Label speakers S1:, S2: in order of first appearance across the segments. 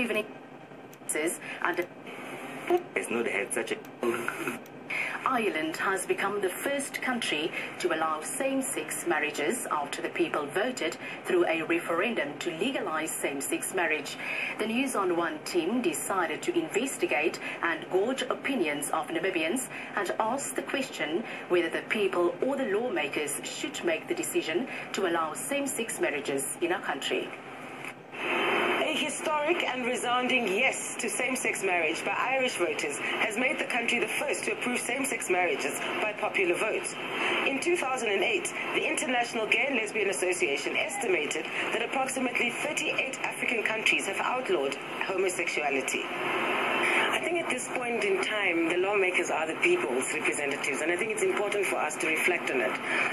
S1: evening. And
S2: it's not had such a
S1: Ireland has become the first country to allow same-sex marriages after the people voted through a referendum to legalize same-sex marriage. The News on One team decided to investigate and gauge opinions of Namibians and ask the question whether the people or the lawmakers should make the decision to allow same-sex marriages in our country.
S3: A historic and resounding yes to same-sex marriage by Irish voters has made the country the first to approve same-sex marriages by popular vote. In 2008, the International Gay and Lesbian Association estimated that approximately 38 African countries have outlawed homosexuality. I think at this point in time, the lawmakers are the people's representatives, and I think it's important for us to reflect on it.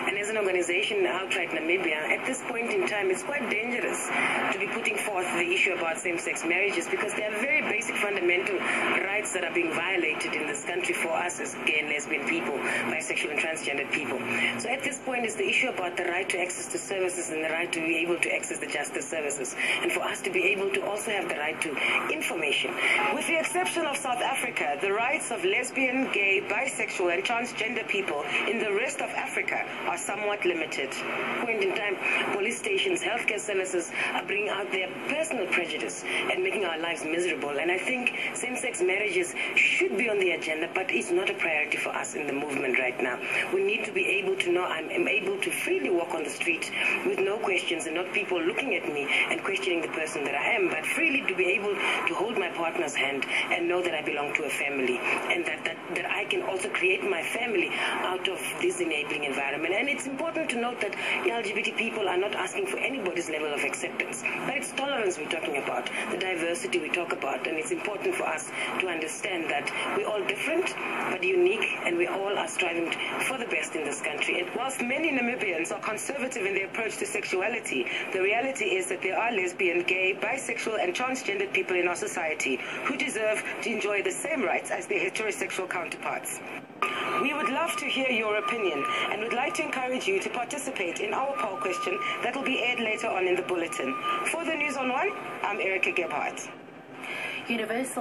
S3: And as an organization outright Namibia, at this point in time, it's quite dangerous to be putting forth the issue about same-sex marriages because there are very basic fundamental rights that are being violated in this country for us as gay and lesbian people, bisexual and transgendered people. So at this point is the issue about the right to access to services and the right to be able to access the justice services, and for us to be able to also have the right to information. With the exception of South Africa, the rights of lesbian, gay, bisexual and transgender people in the rest of Africa are somewhat limited. Point in time, police stations, healthcare services are bringing out their personal prejudice and making our lives miserable. And I think same-sex marriages should be on the agenda, but it's not a priority for us in the movement right now. We need to be able to know I'm able to freely walk on the street with no questions and not people looking at me and questioning the person that I am, but freely to be able to hold my partner's hand and know that I belong to a family, and that I can also create my family out of this enabling environment. And it's important to note that LGBT people are not asking for anybody's level of acceptance, but it's tolerance we're talking about, the diversity we talk about, and it's important for us to understand that we're all different but unique, and we all are striving for the best in this country. And whilst many Namibians are conservative in their approach to sexuality, the reality is that there are lesbian, gay, bisexual and transgendered people in our society who deserve to enjoy the same rights as their heterosexual counterparts. We would love to hear your opinion and would like to encourage you to participate in our poll question that will be aired later on in the bulletin. For the News on One, I'm Erica Gebhardt.
S1: Universal